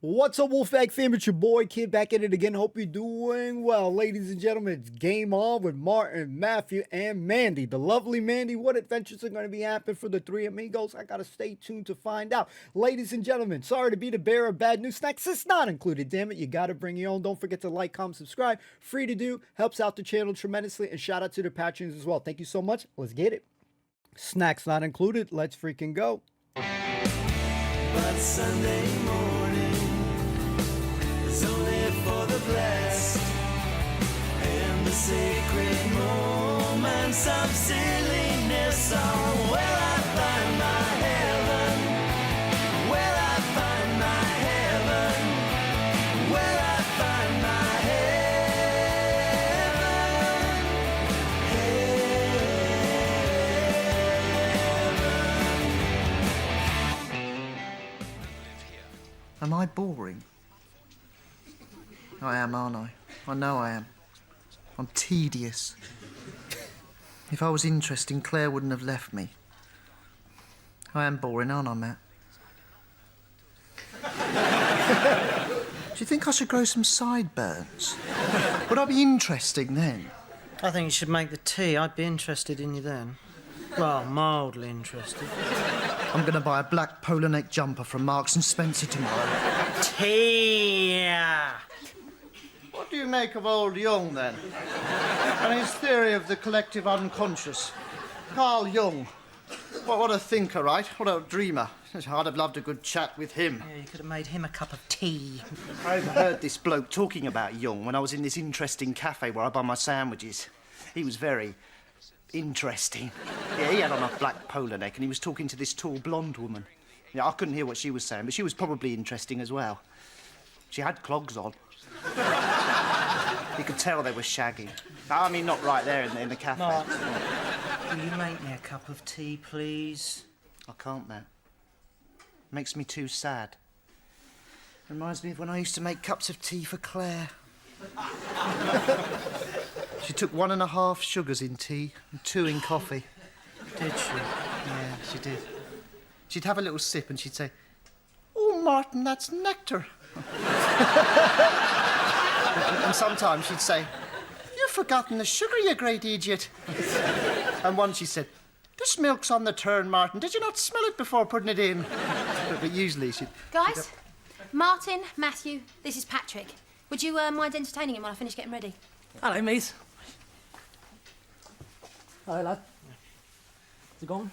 What's up, Wolfpack fam? It's your boy Kid back at it again. Hope you're doing well. Ladies and gentlemen, it's game on with Martin, Matthew, and Mandy. The lovely Mandy, what adventures are going to be happening for the three amigos? I got to stay tuned to find out. Ladies and gentlemen, sorry to be the bearer of bad news. Snacks is not included, damn it. You got to bring your own. Don't forget to like, comment, subscribe. Free to do. Helps out the channel tremendously. And shout out to the patrons as well. Thank you so much. Let's get it. Snacks not included. Let's freaking go. But Sunday morning is only for the blessed, and the sacred moments of silliness are where I find my heaven, where I find my heaven, where I find my heaven. Am I boring? I am, aren't I? I know I am. I'm tedious. If I was interesting, Claire wouldn't have left me. I am boring, aren't I, Matt? Do you think I should grow some sideburns? Would I be interesting then? I think you should make the tea. I'd be interested in you then. Well, mildly interested. I'm going to buy a black polo neck jumper from Marks and Spencer tomorrow. Tea! What do you make of old Jung, then? And his theory of the collective unconscious? Carl Jung. What a thinker, right? What a dreamer. I'd have loved a good chat with him. Yeah, you could have made him a cup of tea. I overheard this bloke talking about Jung when I was in this interesting cafe where I buy my sandwiches. He was very interesting. Yeah, he had on a black polo neck and he was talking to this tall blonde woman. Yeah, I couldn't hear what she was saying, but she was probably interesting as well. She had clogs on. You could tell they were shagging. I mean, not right there in the cafe. Mark, will you make me a cup of tea, please? I can't, Matt. Makes me too sad. Reminds me of when I used to make cups of tea for Claire. She took 1.5 sugars in tea and 2 in coffee. Did she? Yeah, she did. She'd have a little sip and she'd say, "Oh, Martin, that's nectar." And sometimes she'd say, "You've forgotten the sugar, you great idiot." And once she said, "This milk's on the turn, Martin. Did you not smell it before putting it in?" But usually she'd... Guys, Martin, Matthew, this is Patrick. Would you mind entertaining him while I finish getting ready? Hello, mate. Hello, lad. Is it gone?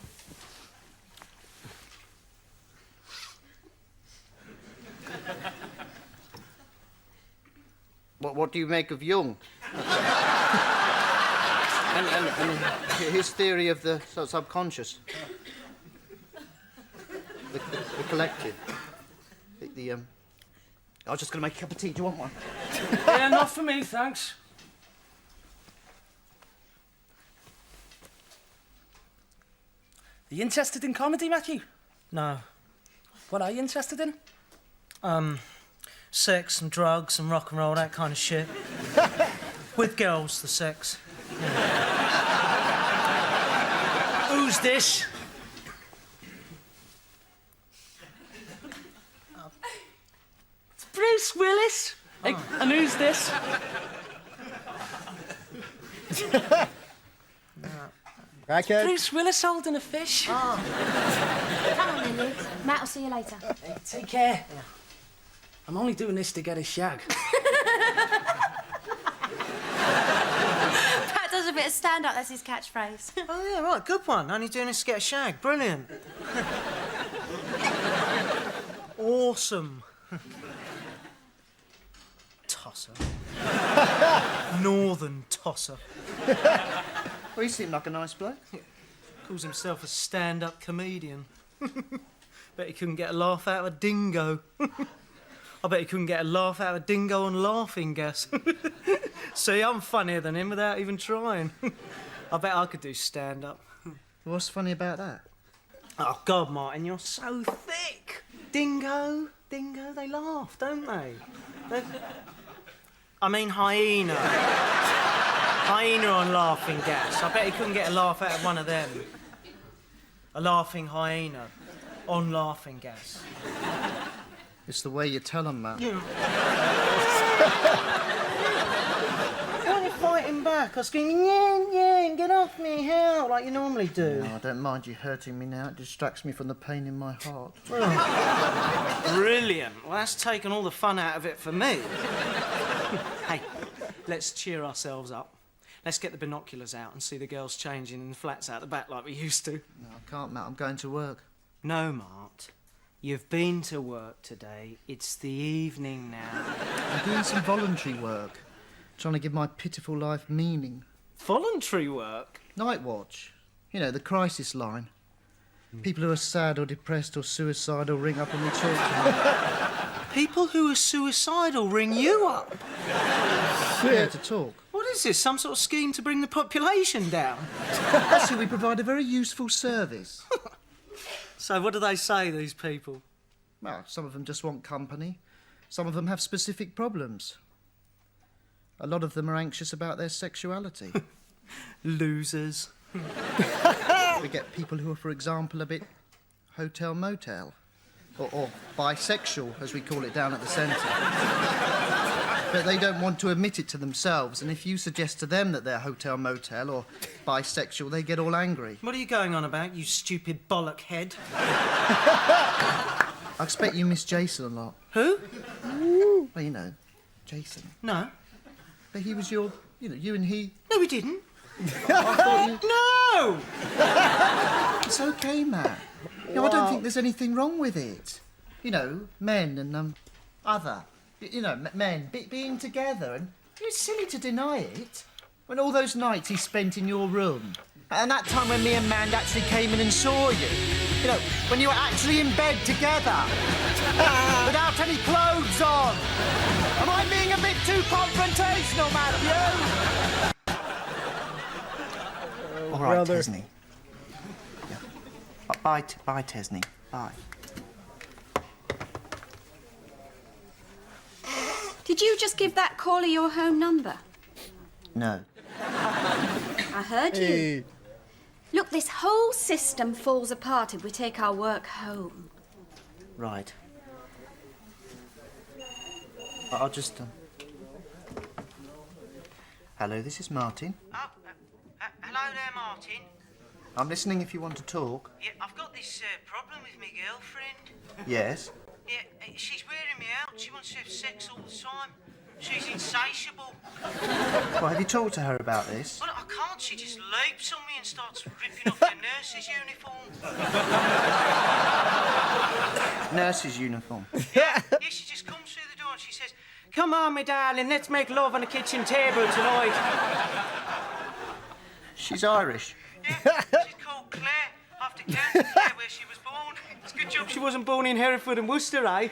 What do you make of Jung? and his theory of the subconscious? The collective. I was just going to make a cup of tea. Do you want one? Yeah, not for me, thanks. Are you interested in comedy, Matthew? No. What are you interested in? Sex and drugs and rock and roll, that kind of shit. With girls, the sex. Yeah. Who's this? It's Bruce Willis. Hey, and who's this? Crackhead. Bruce Willis holding a fish. Come on then, Luke. Matt, I'll see you later. Hey, take care. Yeah. I'm only doing this to get a shag. Pat does a bit of stand-up, that's his catchphrase. Oh, yeah, right, good one. Only doing this to get a shag. Brilliant. Awesome. Tosser. Northern tosser. Well, he seemed like a nice bloke. Calls himself a stand-up comedian. Bet he couldn't get a laugh out of a dingo. I bet he couldn't get a laugh out of a dingo on laughing gas. See, I'm funnier than him without even trying. I bet I could do stand-up. What's funny about that? Oh, God, Martin, you're so thick. Dingo, they laugh, don't they? I mean hyena. Hyena on laughing gas. I bet he couldn't get a laugh out of one of them. A laughing hyena on laughing gas. It's the way you tell them, Matt. Yeah. Why are you fighting back? I scream, yeah, get off me, hell, like you normally do. No, I don't mind you hurting me now. It distracts me from the pain in my heart. Brilliant. Well, that's taken all the fun out of it for me. Hey, let's cheer ourselves up. Let's get the binoculars out and see the girls changing in the flats out the back like we used to. No, I can't, Matt. I'm going to work. No, Mart. You've been to work today. It's the evening now. I'm doing some voluntary work. Trying to give my pitiful life meaning. Voluntary work? Night watch. You know, the crisis line. People who are sad or depressed or suicidal ring up and they talk to me. People who are suicidal ring you up? Yeah, to talk. What is this, some sort of scheme to bring the population down? Actually, we provide a very useful service. So what do they say, these people? Well, some of them just want company. Some of them have specific problems. A lot of them are anxious about their sexuality. Losers. We get people who are, for example, a bit hotel-motel. Or bisexual, as we call it down at the centre. But they don't want to admit it to themselves, and if you suggest to them that they're hotel-motel or bisexual, they get all angry. What are you going on about, you stupid bollock head? I expect you miss Jason a lot. Who? Well, you know, Jason. No. But he was your, you and he... No, we didn't. I thought you... No! It's OK, Matt. No, I don't think there's anything wrong with it. You know, men and, other. You know, men being together, and it's silly to deny it. When all those nights he spent in your room, and that time when me and Mand actually came in and saw you. You know, when you were actually in bed together, without any clothes on. Am I being a bit too confrontational, Matthew? All right, brother. Tesney. Yeah. Bye, Tesney. Bye. Did you just give that caller your home number? No. I heard you. Hey. Look, this whole system falls apart if we take our work home. Right. I'll just... Hello, this is Martin. Oh, hello there, Martin. I'm listening if you want to talk. Yeah, I've got this problem with my girlfriend. Yes? Yeah, she's wearing me out. She wants to have sex all the time. She's insatiable. Well, have you talked to her about this? Well, I can't. She just leaps on me and starts ripping off her nurse's uniform. Nurse's uniform. Yeah, she just comes through the door and she says, "Come on, me darling, let's make love on the kitchen table tonight." She's Irish. Yeah, she's called Claire, after Canton, Clare, where she was born. It's a good job she wasn't born in Hereford and Worcester, eh?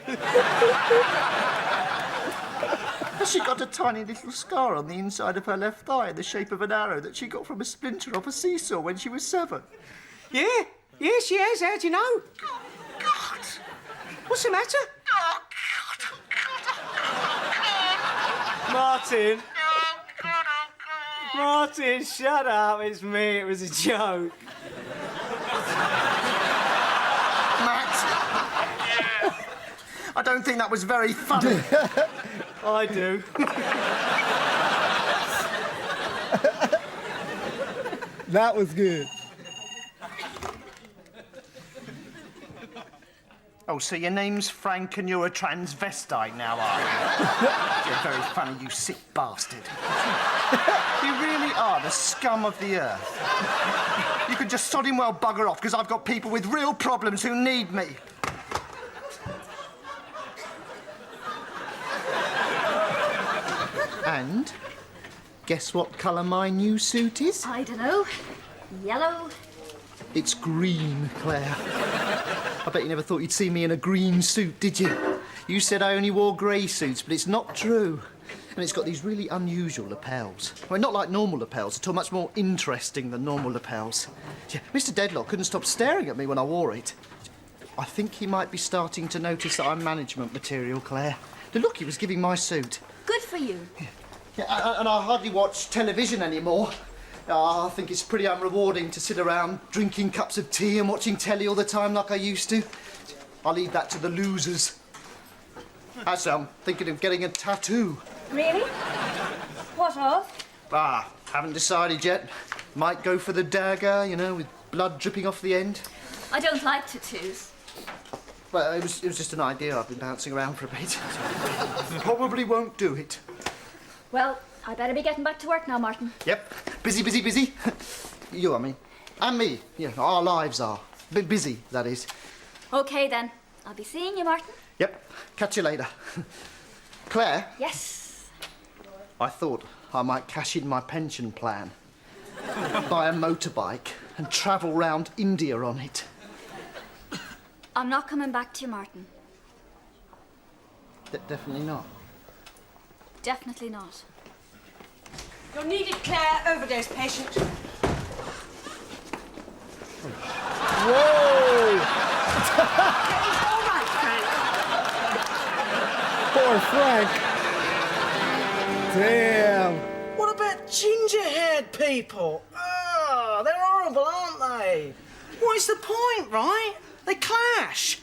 Has she got a tiny little scar on the inside of her left thigh in the shape of an arrow that she got from a splinter off a seesaw when she was 7? Yeah, she has. How'd you know? Oh, God. What's the matter? Oh, God. Martin. Oh, God. Martin, shut up. It's me. It was a joke. Matt. I don't think that was very funny. I do. That was good. Oh, so your name's Frank and you're a transvestite now, are you? You're very funny, you sick bastard. You really are the scum of the earth. You could just sodding well bugger off, because I've got people with real problems who need me. And guess what colour my new suit is? I don't know. Yellow? It's green, Claire. I bet you never thought you'd see me in a green suit, did you? You said I only wore grey suits, but it's not true. And it's got these really unusual lapels. Well, not like normal lapels at all, much more interesting than normal lapels. Yeah, Mr. Dedlock couldn't stop staring at me when I wore it. I think he might be starting to notice that I'm management material, Claire. The look he was giving my suit. Good for you. Yeah, and I hardly watch television anymore. I think it's pretty unrewarding to sit around drinking cups of tea and watching telly all the time like I used to. I'll leave that to the losers. Actually, I'm thinking of getting a tattoo. Really? What of? Haven't decided yet. Might go for the dagger, you know, with blood dripping off the end. I don't like tattoos. Well, it was just an idea I've been bouncing around for a bit. Probably won't do it. Well, I better be getting back to work now, Martin. Yep. Busy, busy, busy. You, I mean. And me. Yeah, our lives are. A bit busy, that is. OK, then. I'll be seeing you, Martin. Yep. Catch you later. Claire? Yes. I thought I might cash in my pension plan, buy a motorbike and travel round India on it. I'm not coming back to you, Martin. Definitely not. Definitely not. You're needed, Claire. Overdose patient. Whoa! All right, Frank. Poor Frank. Damn. What about ginger-haired people? Oh, they're horrible, aren't they? What is the point, right? They clash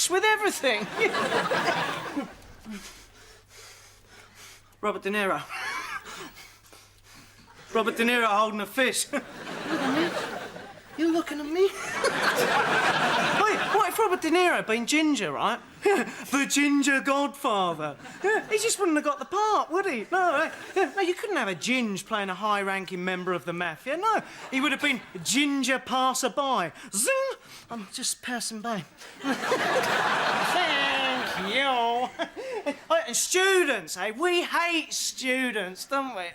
with everything. Robert De Niro. Robert De Niro holding a fish. You're looking at me? Wait, what if Robert De Niro been ginger, right? The ginger godfather. He just wouldn't have got the part, would he? No, no, you couldn't have a ginge playing a high-ranking member of the mafia. No, he would have been ginger passerby. Zing! I'm just passing by. Thank you. And students, eh? We hate students, don't we?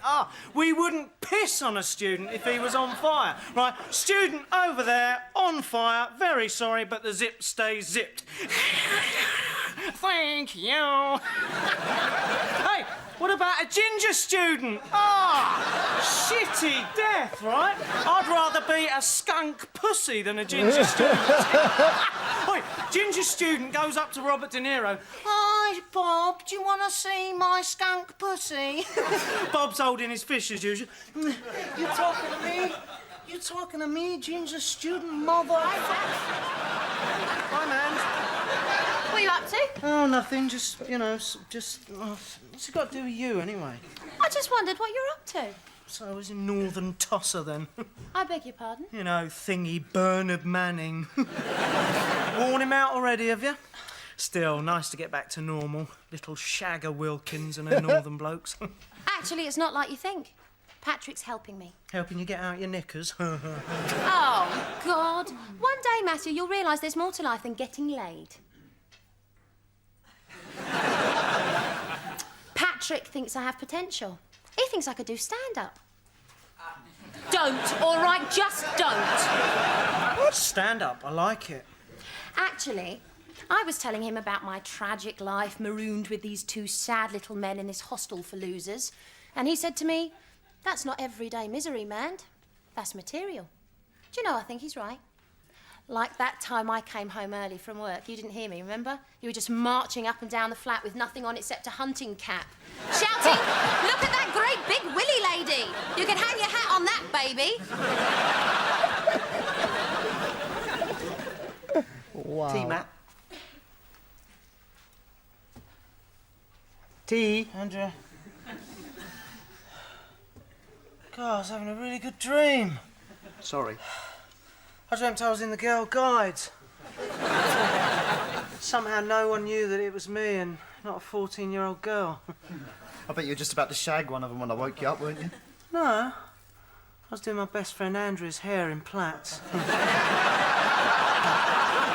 We wouldn't piss on a student if he was on fire. Right, student over there, on fire. Very sorry, but the zip stays zipped. Thank you. Hey, what about a ginger student? Shitty death, right? I'd rather be a skunk pussy than a ginger student. Wait, ginger student goes up to Robert De Niro. Hi, Bob, do you want to see my skunk pussy? Bob's holding his fish as usual. You talking to me? You talking to me, ginger student mother? Hi, man. What are you up to? Oh, nothing. Just, you know, what's it got to do with you, anyway? I just wondered what you're up to. So I was in Northern Tosser, then. I beg your pardon? You know, thingy Bernard Manning. Worn him out already, have you? Still, nice to get back to normal. Little Shagger Wilkins and her northern blokes. Actually, it's not like you think. Patrick's helping me. Helping you get out your knickers. Oh, God. One day, Matthew, you'll realise there's more to life than getting laid. Patrick thinks I have potential. He thinks I could do stand-up. Don't, all right? Just don't. Stand-up, I like it. Actually, I was telling him about my tragic life marooned with these two sad little men in this hostel for losers. And he said to me, that's not everyday misery, man. That's material. Do you know, I think he's right. Like that time I came home early from work. You didn't hear me, remember? You were just marching up and down the flat with nothing on except a hunting cap. Shouting, look at that great big willy lady. You can hang your hat on that, baby. Wow. Tea, Matt. Tea. Andrew. God, I was having a really good dream. Sorry. I dreamt I was in the Girl Guides. Somehow no one knew that it was me and not a 14-year-old girl. I bet you were just about to shag one of them when I woke you up, weren't you? No. I was doing my best friend Andrew's hair in plaits.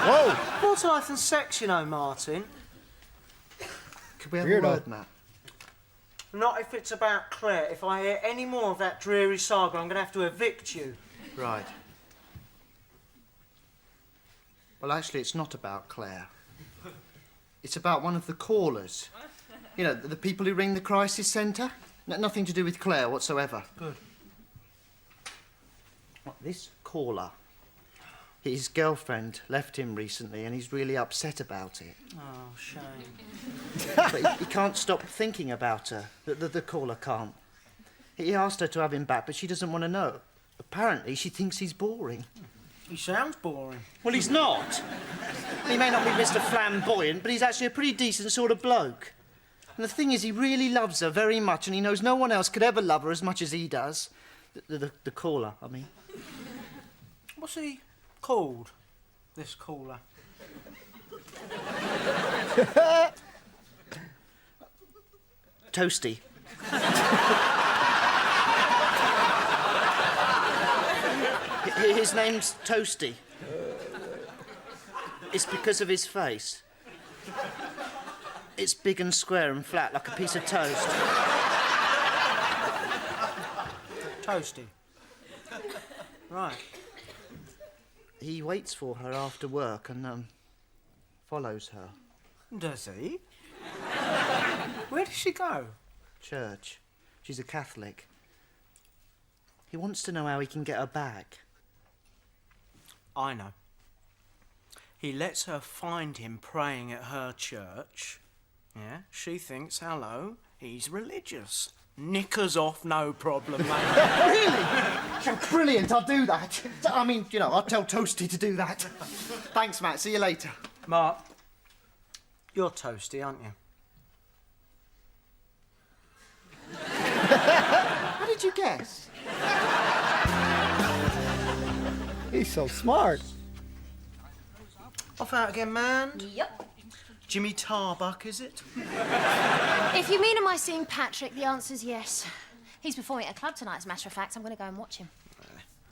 Whoa! More to life than sex, you know, Martin. Could we have Weirdo. a word, Matt? Not if it's about Claire. If I hear any more of that dreary saga, I'm going to have to evict you. Right. Well, actually, it's not about Claire. It's about one of the callers. You know, the people who ring the crisis centre. Nothing to do with Claire whatsoever. Good. This caller, his girlfriend left him recently and he's really upset about it. Oh, shame. But he can't stop thinking about her. The caller can't. He asked her to have him back, but she doesn't want to know. Apparently, she thinks he's boring. He sounds boring. Well, he's not. He may not be Mr. Flamboyant, but he's actually a pretty decent sort of bloke. And the thing is, he really loves her very much, and he knows no one else could ever love her as much as he does. The caller, I mean. What's he called, this caller? Toasty. His name's Toasty. It's because of his face. It's big and square and flat like a piece of toast. Toasty. Right. He waits for her after work and, follows her. Does he? Where does she go? Church. She's a Catholic. He wants to know how he can get her back. I know. He lets her find him praying at her church. Yeah, she thinks, hello, he's religious. Knickers off, no problem, mate. Really? Oh, brilliant, I'll do that. I mean, you know, I'll tell Toasty to do that. Thanks, Matt. See you later. Mark, you're Toasty, aren't you? How did you guess? He's so smart. Off out again, man. Yep. Jimmy Tarbuck, is it? If you mean am I seeing Patrick, the answer's yes. He's performing at a club tonight, as a matter of fact. I'm going to go and watch him.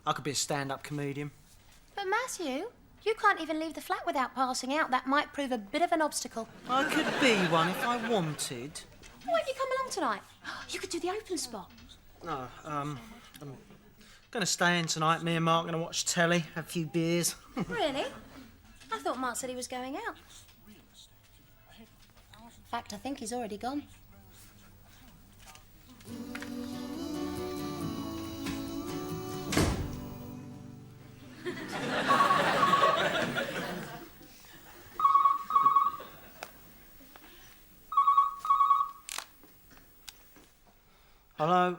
I could be a stand-up comedian. But Matthew, you can't even leave the flat without passing out. That might prove a bit of an obstacle. I could be one if I wanted. Why don't you come along tonight? You could do the open spot. No, I'm going to stay in tonight. Me and Mark are going to watch telly, have a few beers. Really? I thought Mark said he was going out. In fact, I think he's already gone. Hello?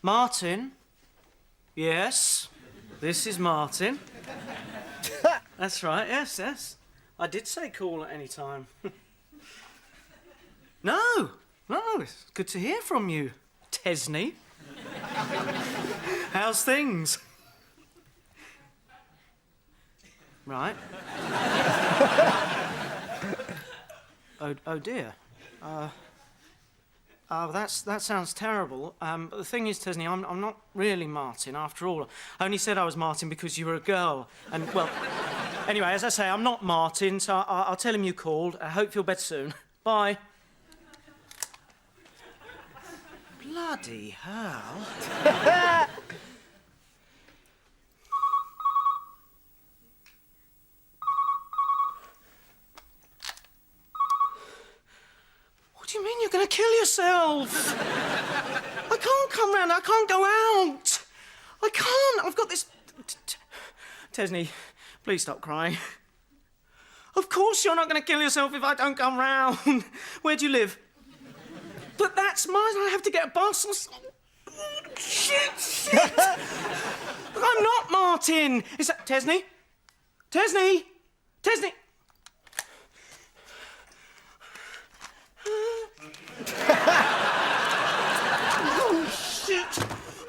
Martin? Yes, this is Martin. That's right, yes. I did say call at any time. No, it's good to hear from you, Tesney. How's things? Right. Oh dear. That sounds terrible. But the thing is, Tesney, I'm not really Martin after all. I only said I was Martin because you were a girl. And, well, anyway, as I say, I'm not Martin, so I'll tell him you called. I hope you'll better soon. Bye. Bloody hell. What do you mean you're going to kill yourself? I can't come round. I can't go out. I can't. I've got this... Tesney, please stop crying. Of course you're not going to kill yourself if I don't come round. Where do you live? But that's mine. I have to get a bus or something. Shit. I'm not Martin. Is that Tesney? Tesney? Oh, shit.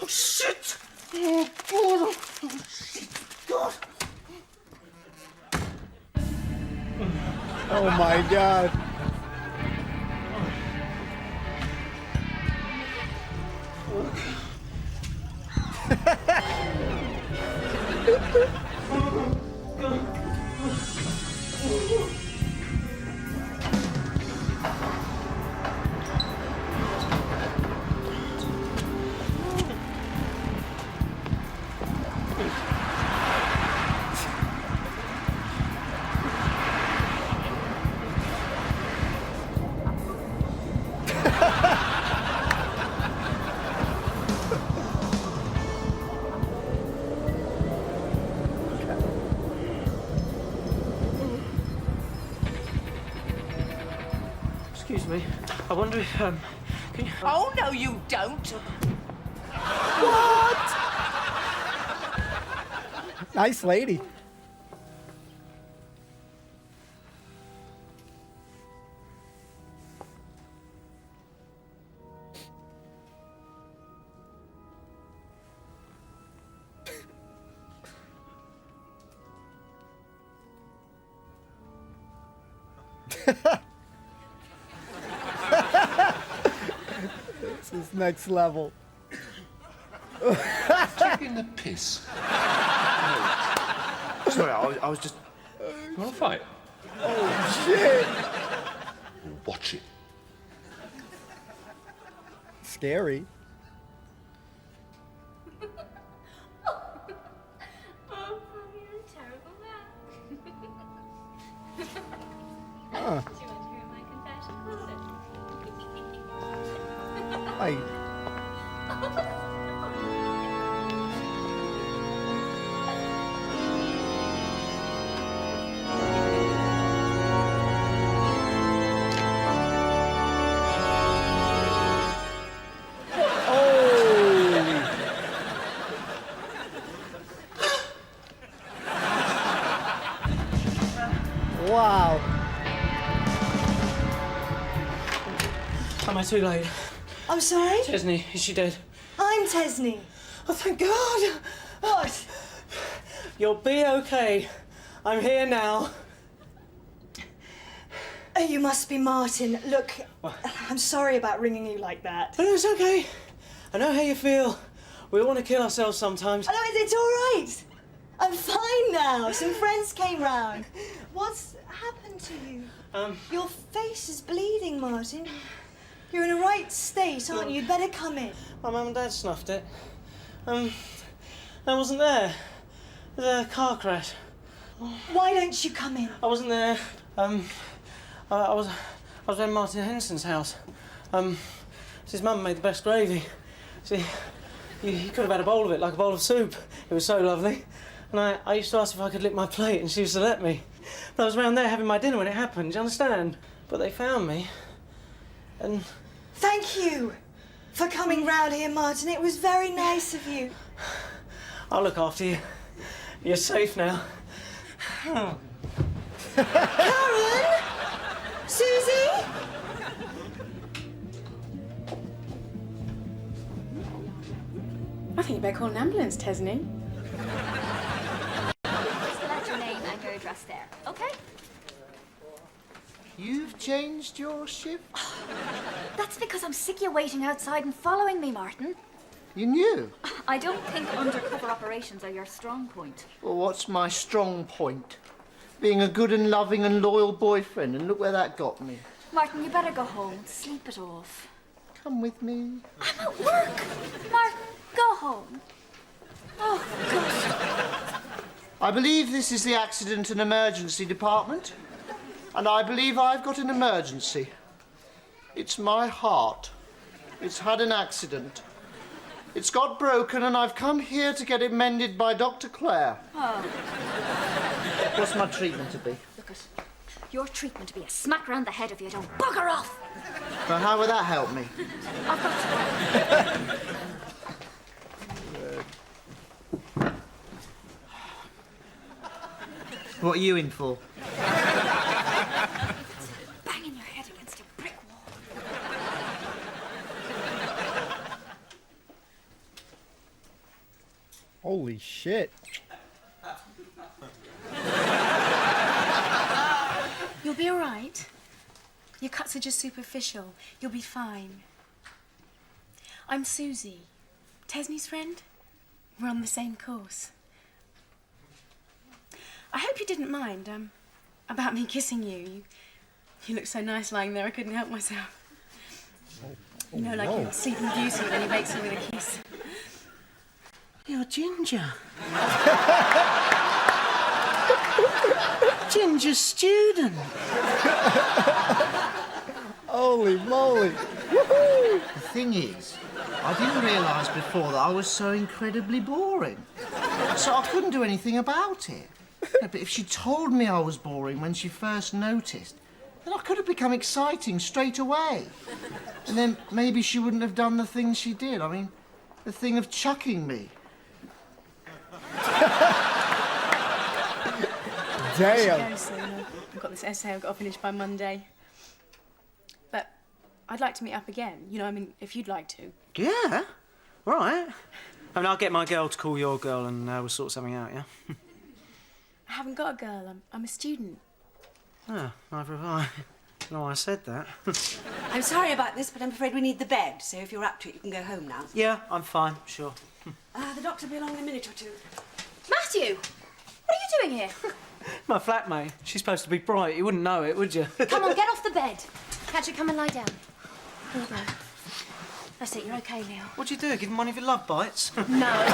Oh, shit. Oh, God. Oh, shit. God. Oh my God. Excuse me. I wonder if, can you... Oh, no, you don't. Nice lady. This is next level. Taking the piss. Sorry, I was just... You want to fight? Oh, shit. Watch it. Scary. Huh. Do you want to hear my confession? Like, wow. Am I too late? I'm sorry? Chesney, is she dead? I'm Tesney. Oh, thank God. What? You'll be okay. I'm here now. Oh, you must be Martin. Look, I'm sorry about ringing you like that. Oh, no, it's okay. I know how you feel. We all want to kill ourselves sometimes. Oh, no, it's all right. I'm fine now. Some friends came round. What's happened to you? Your face is bleeding, Martin. You're in a right state, aren't you? You'd better come in. My mum and dad snuffed it. I wasn't there. There was a car crash. Why don't you come in? I wasn't there. I was in Martin Henson's house. His mum made the best gravy. See, you could have had a bowl of it, like a bowl of soup. It was so lovely. And I used to ask if I could lick my plate, and she used to let me. But I was round there having my dinner when it happened, do you understand? But they found me, and... Thank you for coming round here, Martin. It was very nice of you. I'll look after you. You're safe now. Karen? Suzy? I think you better call an ambulance, Tesney. Just fill out your name and your address there, okay? You've changed your shift? That's because I'm sick of you waiting outside and following me, Martin. You knew? I don't think undercover operations are your strong point. Well, what's my strong point? Being a good and loving and loyal boyfriend, and look where that got me. Martin, you better go home. Sleep it off. Come with me. I'm at work. Martin, go home. Oh, gosh. I believe this is the accident and emergency department. And I believe I've got an emergency. It's my heart. It's had an accident. It's got broken and I've come here to get it mended by Dr. Clare. Oh. What's my treatment to be? Look, your treatment to be a smack round the head if you don't bugger off. Well, how would that help me? I've got to. What are you in for? Banging your head against a brick wall. Holy shit. You'll be all right. Your cuts are just superficial. You'll be fine. I'm Suzy, Tesney's friend. We're on the same course. I hope you didn't mind, about me kissing you. You look so nice lying there, I couldn't help myself. You know, like in Sleeping Beauty when he wakes her with a kiss. You're Ginger. Ginger student. Holy moly. The thing is, I didn't realise before that I was so incredibly boring. So I couldn't do anything about it. No, but if she told me I was boring when she first noticed, then I could have become exciting straight away. And then maybe she wouldn't have done the thing she did. I mean, the thing of chucking me. Damn. Go soon. I've got this essay I've got to finish by Monday. But I'd like to meet up again. You know, I mean, if you'd like to. Yeah, right. I mean, I'll get my girl to call your girl and we'll sort something out, yeah? I haven't got a girl. I'm a student. Oh, neither have I. No, I said that. I'm sorry about this, but I'm afraid we need the bed, so if you're up to it, you can go home now. Yeah, I'm fine, sure. The doctor will be along in a minute or two. Matthew, what are you doing here? My flatmate, she's supposed to be bright. You wouldn't know it, would you? Come on, get off the bed. Catch it, come and lie down. Here you go. That's it, you're okay now. What'd you do, give him one of your love bites? No.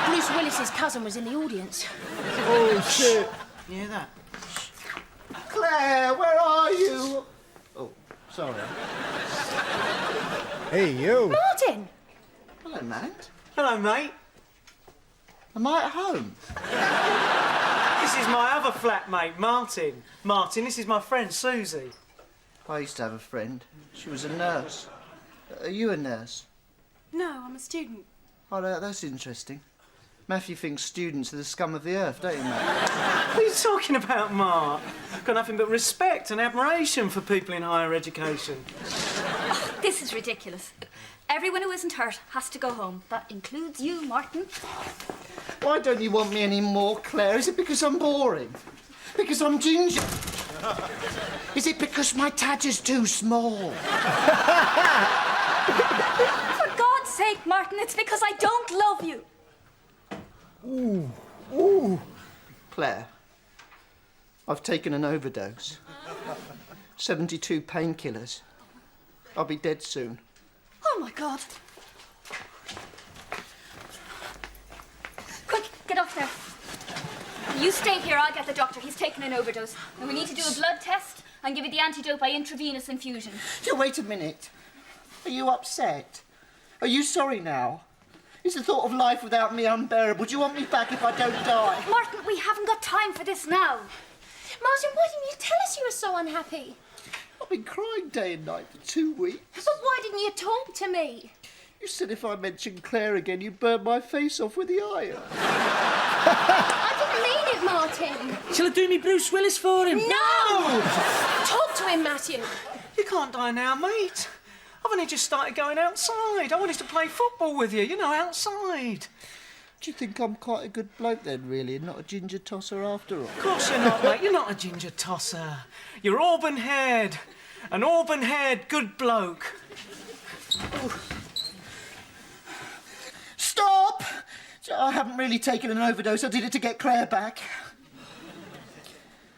Bruce Willis's cousin was in the audience. Oh, shit. You hear that? Claire, where are you? Oh, sorry. Hey, you. Martin! Hello, Matt. Hello, mate. Am I at home? This is my other flatmate, Martin. Martin, this is my friend, Suzy. I used to have a friend. She was a nurse. Are you a nurse? No, I'm a student. Oh, that's interesting. Matthew thinks students are the scum of the earth, don't you, Matt? What are you talking about, Mark? Got nothing but respect and admiration for people in higher education. Oh, this is ridiculous. Everyone who isn't hurt has to go home. That includes you, Martin. Why don't you want me anymore, Claire? Is it because I'm boring? Because I'm ginger? Is it because my tatter's too small? For God's sake, Martin, it's because I don't love you. Ooh. Ooh. Claire, I've taken an overdose. 72 painkillers. I'll be dead soon. Oh, my God. Quick, get off there. You stay here, I'll get the doctor. He's taken an overdose. And we need to do a blood test and give you the antidote by intravenous infusion. Yeah, wait a minute. Are you upset? Are you sorry now? Is the thought of life without me unbearable? Do you want me back if I don't die? Martin, we haven't got time for this now. Martin, why didn't you tell us you were so unhappy? I've been crying day and night for 2 weeks. But why didn't you talk to me? You said if I mentioned Claire again, you'd burn my face off with the iron. I didn't mean it, Martin. Shall I do me Bruce Willis for him? No! Talk to him, Matthew. You can't die now, mate. I've only just started going outside. I wanted to play football with you, you know, outside. Do you think I'm quite a good bloke then, really, and not a ginger tosser after all? Of course you're not, mate. You're not a ginger tosser. You're auburn-haired. An auburn-haired good bloke. Stop! I haven't really taken an overdose. I did it to get Claire back.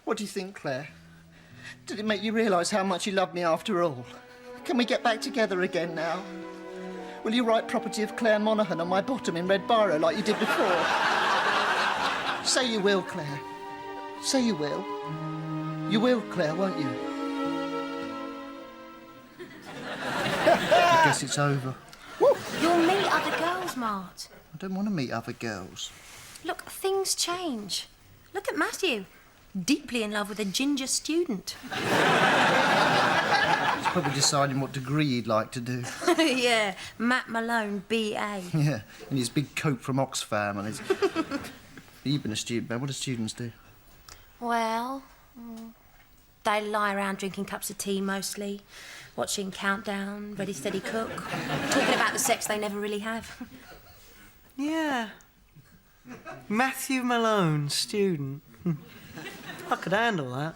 What do you think, Claire? Did it make you realise how much you loved me after all? Can we get back together again now? Will you write property of Claire Monaghan on my bottom in red biro like you did before? Say you will, Claire. Say you will. You will, Claire, won't you? I guess it's over. You'll meet other girls, Mart. I don't want to meet other girls. Look, things change. Look at Matthew. Deeply in love with a ginger student. He's probably deciding what degree he'd like to do. Yeah, Matt Malone, BA. Yeah, and his big coat from Oxfam and his... You've been a student, man. What do students do? Well, they lie around drinking cups of tea mostly, watching Countdown, Ready Steady Cook, talking about the sex they never really have. Yeah. Matthew Malone, student. I could handle that.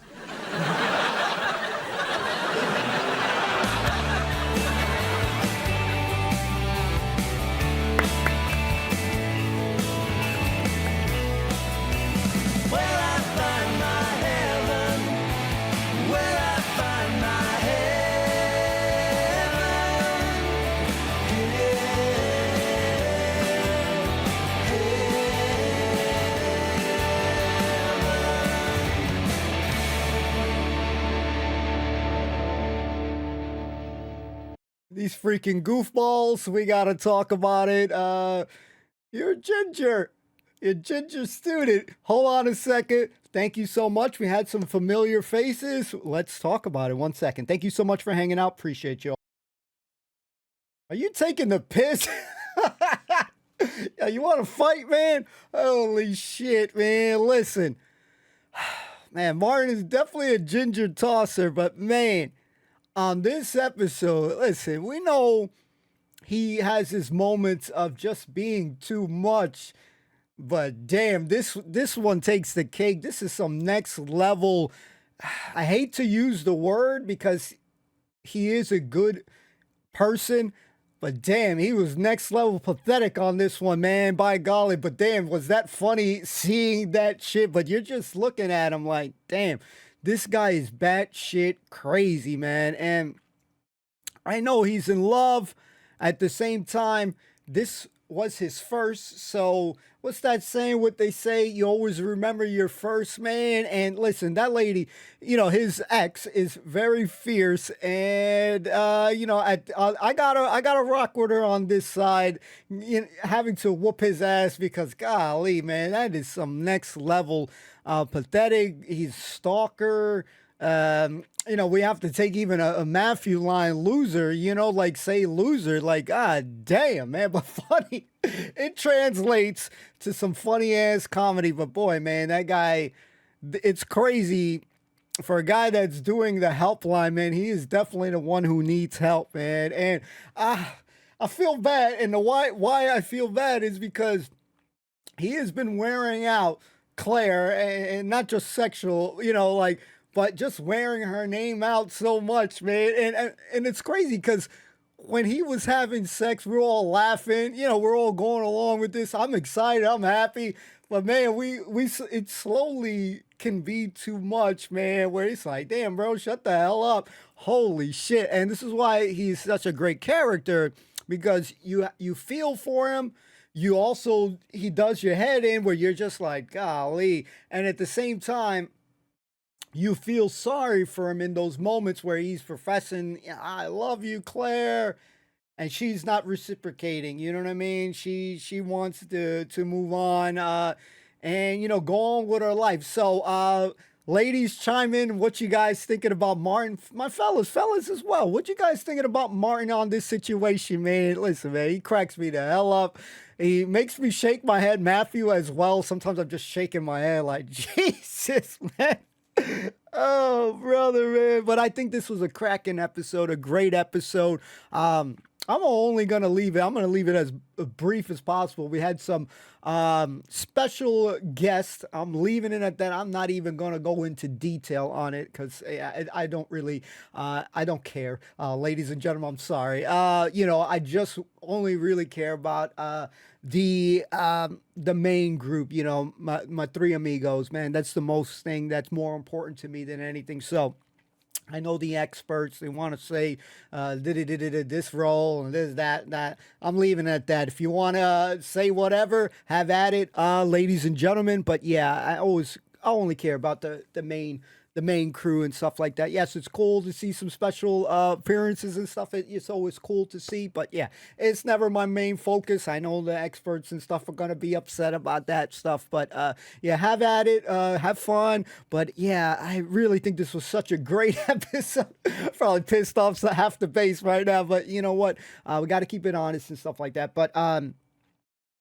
These freaking goofballs, we gotta talk about it. You're a ginger. You're a ginger student. Hold on a second. Thank you so much. We had some familiar faces. Let's talk about it. 1 second. Thank you so much for hanging out. Appreciate you. Are you taking the piss? Yeah, you want to fight, man? Holy shit, man. Listen. Man, Martin is definitely a ginger tosser, but man, on this episode, listen, we know he has his moments of just being too much, but damn, this one takes the cake. This is some next level. I hate to use the word because he is a good person, but damn, he was next level pathetic on this one, man. By golly, but damn, was that funny seeing that shit? But you're just looking at him like, damn, this guy is batshit crazy, man. And I know he's in love. At the same time, this was his first, so what's that saying? What they say, you always remember your first, man. And listen, that lady, you know, his ex is very fierce, and you know, I gotta rock with her on this side, having to whoop his ass because golly, man, that is some next level pathetic. He's stalker. You know, we have to take even a Matthew line, loser, you know, like say loser, like, god damn, man, but funny. It translates to some funny ass comedy, but boy, man, that guy, it's crazy for a guy that's doing the helpline, man. He is definitely the one who needs help, man. And I feel bad. And the why I feel bad is because he has been wearing out Claire, and not just sexual, you know, like, but just wearing her name out so much, man. And it's crazy because when he was having sex, we're all laughing. You know, we're all going along with this. I'm excited. I'm happy. But, man, it slowly can be too much, man, where it's like, damn, bro, shut the hell up. Holy shit. And this is why he's such a great character, because you feel for him. You also, he does your head in where you're just like, golly. And at the same time, you feel sorry for him in those moments where he's professing, I love you, Claire, and she's not reciprocating. You know what I mean? She wants to move on and, you know, go on with her life. So, ladies, chime in what you guys thinking about Martin. My fellas as well. What you guys thinking about Martin on this situation, man? Listen, man, he cracks me the hell up. He makes me shake my head. Matthew as well. Sometimes I'm just shaking my head like, Jesus, man. Oh, brother, man. But I think this was a cracking episode, a great episode. I'm only going to leave it. I'm going to leave it as brief as possible. We had some special guests. I'm leaving it at that. I'm not even going to go into detail on it because I don't really, I don't care. Ladies and gentlemen, I'm sorry. You know, I just only really care about the main group, you know, my three amigos, man. That's the most thing that's more important to me than anything. So I know the experts, they want to say this role and this, that. I'm leaving it at that. If you want to say whatever, have at it, ladies and gentlemen. But yeah, I only care about the main crew and stuff like that. Yes, it's cool to see some special appearances and stuff. It's always cool to see, but yeah, it's never my main focus. I know the experts and stuff are going to be upset about that stuff, but yeah, have at it, have fun. But yeah, I really think this was such a great episode. Probably pissed off half the base right now, but you know what? We got to keep it honest and stuff like that. But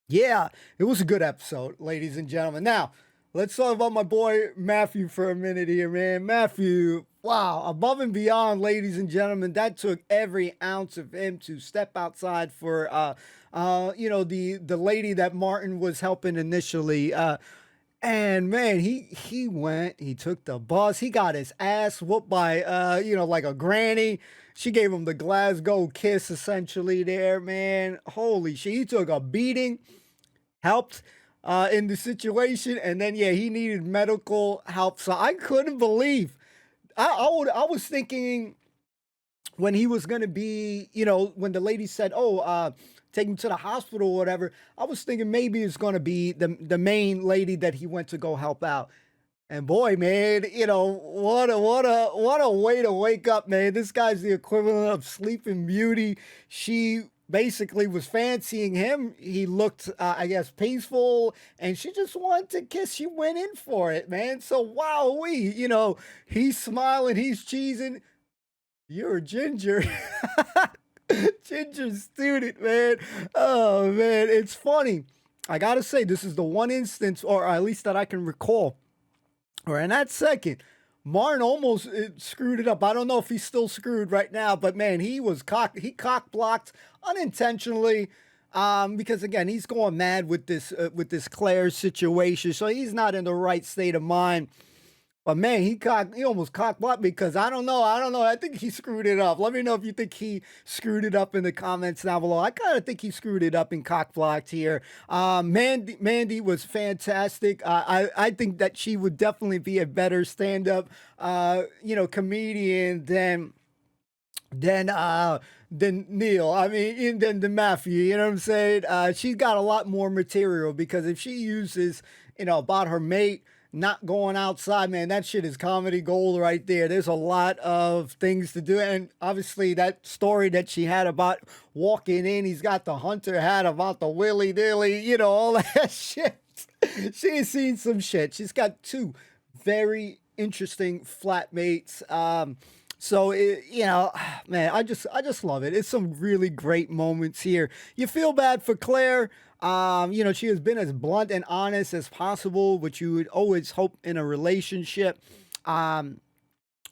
yeah, it was a good episode, ladies and gentlemen. Now, let's talk about my boy Matthew for a minute here, man. Matthew, wow, above and beyond, ladies and gentlemen. That took every ounce of him to step outside for, you know, the lady that Martin was helping initially. And man, he went, he took the bus, he got his ass whooped by, you know, like a granny. She gave him the Glasgow kiss essentially there, man. Holy shit, he took a beating, helped in the situation, and then yeah, he needed medical help. So I couldn't believe. I was thinking when he was gonna be, you know, when the lady said, "Oh, take him to the hospital" or whatever. I was thinking maybe it's gonna be the main lady that he went to go help out. And boy, man, you know, what a way to wake up, man. This guy's the equivalent of Sleeping Beauty. She basically was fancying him. He looked, I guess, peaceful, and she just wanted to kiss. She went in for it, man. So, wowee, you know, he's smiling, he's cheesing. You're a ginger. Ginger student, man. Oh, man, it's funny. I gotta say, this is the one instance, or at least that I can recall, Or in that second, Martin almost screwed it up. I don't know if he's still screwed right now, but man, he cock blocked unintentionally. Because again, he's going mad with this Claire situation, so he's not in the right state of mind. But man, he almost cock blocked me because I don't know. I think he screwed it up. Let me know if you think he screwed it up in the comments down below. I kind of think he screwed it up and cock blocked here. Mandy was fantastic. I think that she would definitely be a better stand-up, comedian than Neil. I mean, than Matthew. You know what I'm saying? She's got a lot more material because if she uses, about her mate not going outside, man, that shit is comedy gold right there. There's a lot of things to do. And obviously that story that she had about walking in, he's got the hunter hat about the willy dilly, all that shit. She's seen some shit. She's got two very interesting flatmates. So, man, I just love it. It's some really great moments here. You feel bad for Claire. She has been as blunt and honest as possible, which you would always hope in a relationship.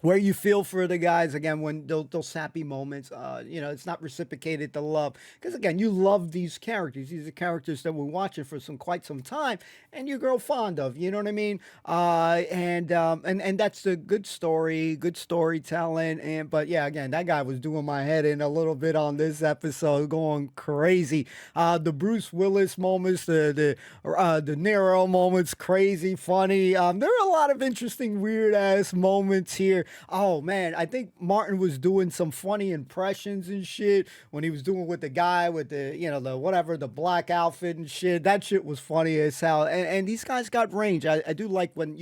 Where you feel for the guys, again, when those sappy moments, it's not reciprocated, the love. Because, again, you love these characters. These are characters that we're watching for quite some time, and you grow fond of, you know what I mean? And that's the good story, good storytelling. But, yeah, again, that guy was doing my head in a little bit on this episode, going crazy. The Bruce Willis moments, the Niro moments, crazy, funny. There are a lot of interesting, weird-ass moments here. Oh man, I think Martin was doing some funny impressions and shit when he was doing with the guy with the black outfit and shit. That shit was funny as hell. And these guys got range. I do like when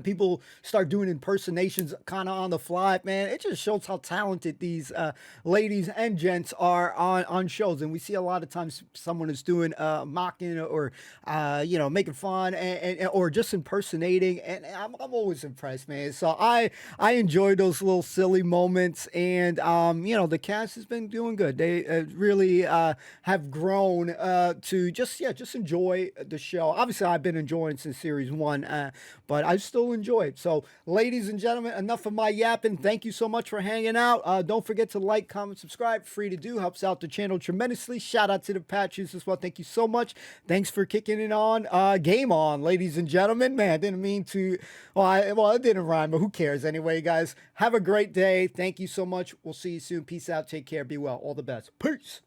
people start doing impersonations kind of on the fly, man. It just shows how talented these ladies and gents are on shows. And we see a lot of times someone is doing mocking or making fun or just impersonating, and I'm always impressed, man. So I enjoy those little silly moments, and the cast has been doing good. They really have grown to just enjoy the show. Obviously, I've been enjoying since series 1, but I still enjoy it. So, ladies and gentlemen, enough of my yapping. Thank you so much for hanging out. Don't forget to like, comment, subscribe. Free to do. Helps out the channel tremendously. Shout out to the patrons as well. Thank you so much. Thanks for kicking it on. Game on, ladies and gentlemen. Man, I didn't mean to. It didn't rhyme, but who cares anyway, guys? Have a great day. Thank you so much. We'll see you soon. Peace out. Take care. Be well. All the best. Peace.